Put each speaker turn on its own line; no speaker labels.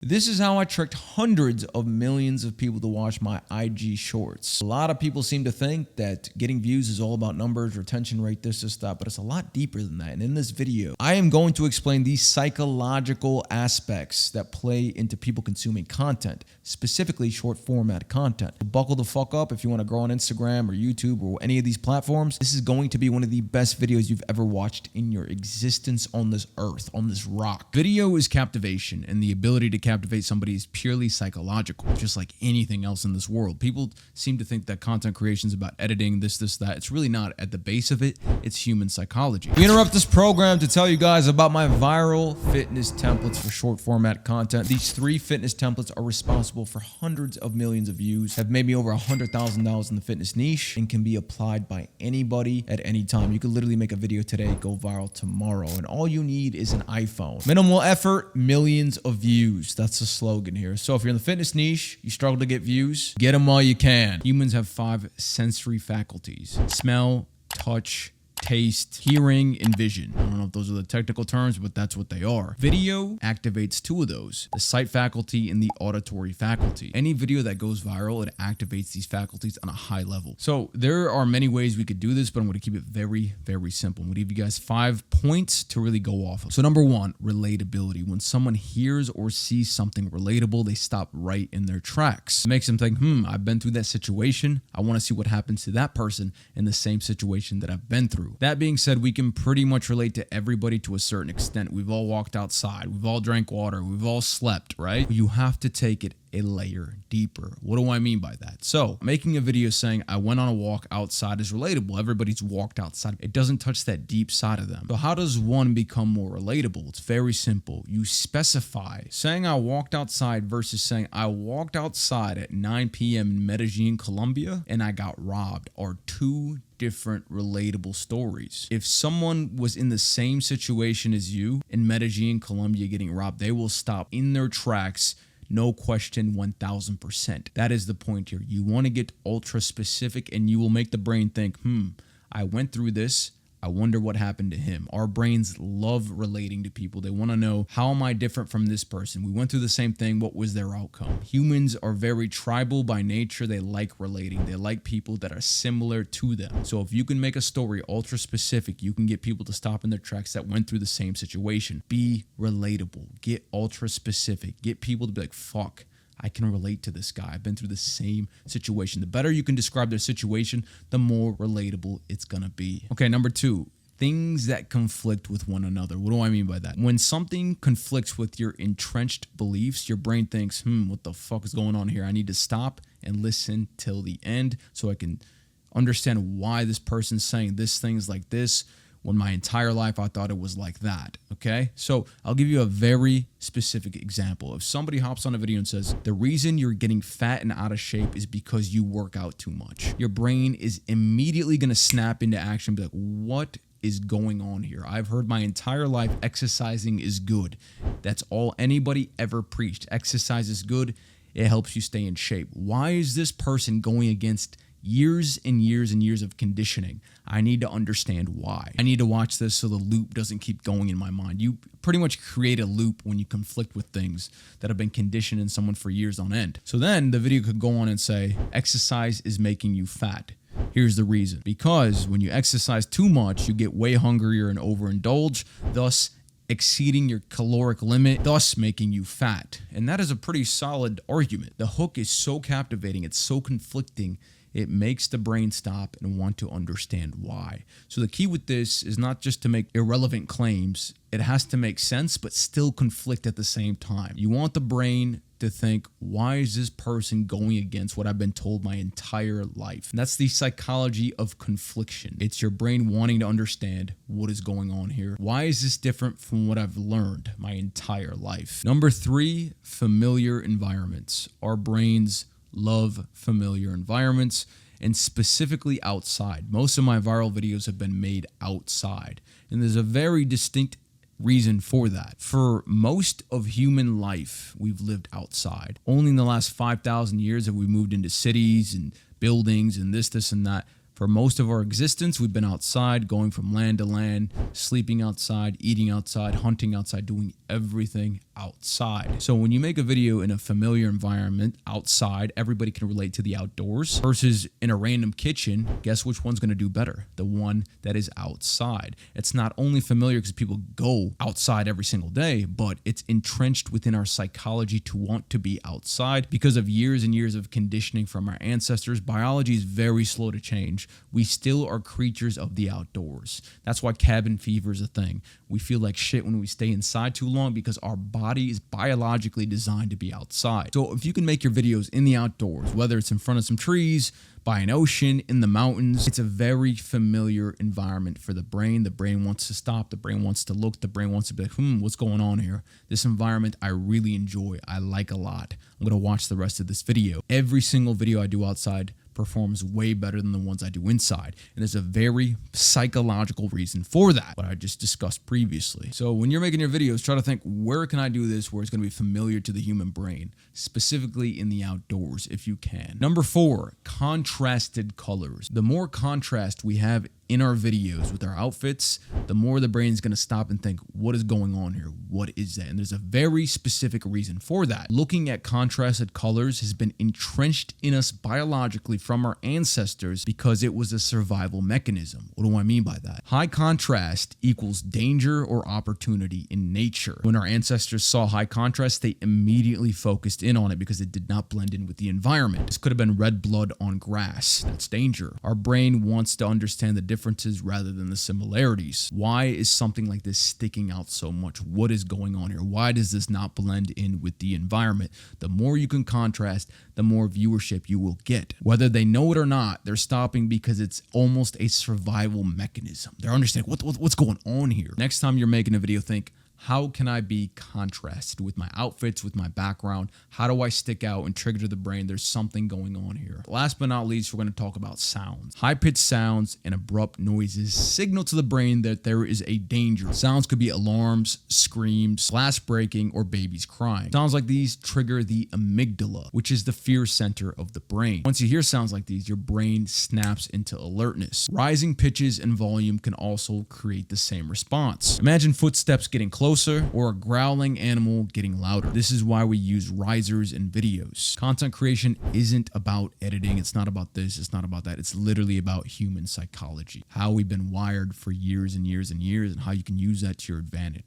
This is how I tricked hundreds of millions of people to watch my IG shorts. A lot of people seem to think that getting views is all about numbers, retention rate, this, that, but it's a lot deeper than that. And in this video, I am going to explain these psychological aspects that play into people consuming content, specifically short format content. Buckle the fuck up if you want to grow on Instagram or YouTube or any of these platforms. This is going to be one of the best videos you've ever watched in your existence on this earth, on this rock. Video is captivation, and the ability to captivate somebody is purely psychological, just like anything else in this world. People seem to think that content creation is about editing, this, that. It's really not. At the base of it, it's human psychology. We interrupt this program to tell you guys about my viral fitness templates for short format content. These 3 fitness templates are responsible for hundreds of millions of views, have made me over $100,000 in the fitness niche, and can be applied by anybody at any time. You could literally make a video today, go viral tomorrow, and all you need is an iPhone. Minimal effort, millions of views. That's the slogan here. So if you're in the fitness niche, you struggle to get views, get them while you can. Humans have 5 sensory faculties: smell, touch, taste, hearing, and vision. I don't know if those are the technical terms, but that's what they are. Video activates 2 of those: the sight faculty and the auditory faculty. Any video that goes viral, it activates these faculties on a high level. So there are many ways we could do this, but I'm going to keep it very, very simple. I'm going to give you guys 5 points to really go off of. So number 1, relatability. When someone hears or sees something relatable, they stop right in their tracks. It makes them think, I've been through that situation. I want to see what happens to that person in the same situation that I've been through. That being said, we can pretty much relate to everybody to a certain extent. We've all walked outside. We've all drank water. We've all slept, right? You have to take it a layer deeper. What do I mean by that? So making a video saying I went on a walk outside is relatable. Everybody's walked outside. It doesn't touch that deep side of them. So how does one become more relatable? It's very simple. You specify. Saying I walked outside versus saying I walked outside at 9 p.m. in Medellin, Colombia, and I got robbed are 2 different relatable stories. If someone was in the same situation as you in Medellin, Colombia, getting robbed, they will stop in their tracks. No question, 1000%. That is the point here. You want to get ultra specific, and you will make the brain think, I went through this. I wonder what happened to him. Our brains love relating to people. They want to know, how am I different from this person? We went through the same thing. What was their outcome? Humans are very tribal by nature. They like relating. They like people that are similar to them. So if you can make a story ultra specific, you can get people to stop in their tracks that went through the same situation. Be relatable. Get ultra specific. Get people to be like, fuck, I can relate to this guy. I've been through the same situation. The better you can describe their situation, the more relatable it's going to be. Okay, number 2, things that conflict with one another. What do I mean by that? When something conflicts with your entrenched beliefs, your brain thinks, what the fuck is going on here? I need to stop and listen till the end so I can understand why this person's saying this thing's like this, when my entire life I thought it was like that, okay? So I'll give you a very specific example. If somebody hops on a video and says, the reason you're getting fat and out of shape is because you work out too much, your brain is immediately gonna snap into action and be like, what is going on here? I've heard my entire life exercising is good. That's all anybody ever preached. Exercise is good. It helps you stay in shape. Why is this person going against years and years and years of conditioning? I need to understand why. I need to watch this so the loop doesn't keep going in my mind. You pretty much create a loop when you conflict with things that have been conditioned in someone for years on end. So then the video could go on and say, exercise is making you fat. Here's the reason. Because when you exercise too much, you get way hungrier and overindulge, thus exceeding your caloric limit, thus making you fat. And that is a pretty solid argument. The hook is so captivating, it's so conflicting, it makes the brain stop and want to understand why. So the key with this is not just to make irrelevant claims. It has to make sense, but still conflict at the same time. You want the brain to think, why is this person going against what I've been told my entire life? And that's the psychology of confliction. It's your brain wanting to understand what is going on here. Why is this different from what I've learned my entire life? Number 3, familiar environments. Our brains love familiar environments, and specifically outside. Most of my viral videos have been made outside, and there's a very distinct reason for that. For most of human life, we've lived outside. Only in the last 5,000 years have we moved into cities and buildings and this and that. For most of our existence, we've been outside, going from land to land, sleeping outside, eating outside, hunting outside, doing everything outside. So when you make a video in a familiar environment outside, everybody can relate to the outdoors versus in a random kitchen. Guess which one's going to do better? The one that is outside. It's not only familiar because people go outside every single day, but it's entrenched within our psychology to want to be outside because of years and years of conditioning from our ancestors. Biology is very slow to change. We still are creatures of the outdoors. That's why cabin fever is a thing. We feel like shit when we stay inside too long because our body is biologically designed to be outside. So if you can make your videos in the outdoors, whether it's in front of some trees, by an ocean, in the mountains, it's a very familiar environment for the brain. The brain wants to stop. The brain wants to look. The brain wants to be like, what's going on here? This environment I really enjoy. I like a lot. I'm going to watch the rest of this video. Every single video I do outside performs way better than the ones I do inside. And there's a very psychological reason for that, what I just discussed previously. So when you're making your videos, try to think, where can I do this where it's going to be familiar to the human brain, specifically in the outdoors if you can. Number 4, contrasted colors. The more contrast we have in our videos with our outfits, the more the brain's going to stop and think, what is going on here? What is that? And there's a very specific reason for that. Looking at contrasted colors has been entrenched in us biologically from our ancestors because it was a survival mechanism. What do I mean by that? High contrast equals danger or opportunity in nature. When our ancestors saw high contrast, they immediately focused in on it because it did not blend in with the environment. This could have been red blood on grass. That's danger. Our brain wants to understand the differences rather than the similarities. Why is something like this sticking out so much? What is going on here? Why does this not blend in with the environment? The more you can contrast, the more viewership you will get. Whether they know it or not, they're stopping because it's almost a survival mechanism. They're understanding what's going on here. Next time you're making a video, think, how can I be contrasted with my outfits, with my background? How do I stick out and trigger to the brain there's something going on here? Last but not least, we're going to talk about sounds. High-pitched sounds and abrupt noises signal to the brain that there is a danger. Sounds could be alarms, screams, glass breaking, or babies crying. Sounds like these trigger the amygdala, which is the fear center of the brain. Once you hear sounds like these, your brain snaps into alertness. Rising pitches and volume can also create the same response. Imagine footsteps getting closer or a growling animal getting louder. This is why we use risers in videos. Content creation isn't about editing. It's not about this. It's not about that. It's literally about human psychology, how we've been wired for years and years and years, and how you can use that to your advantage.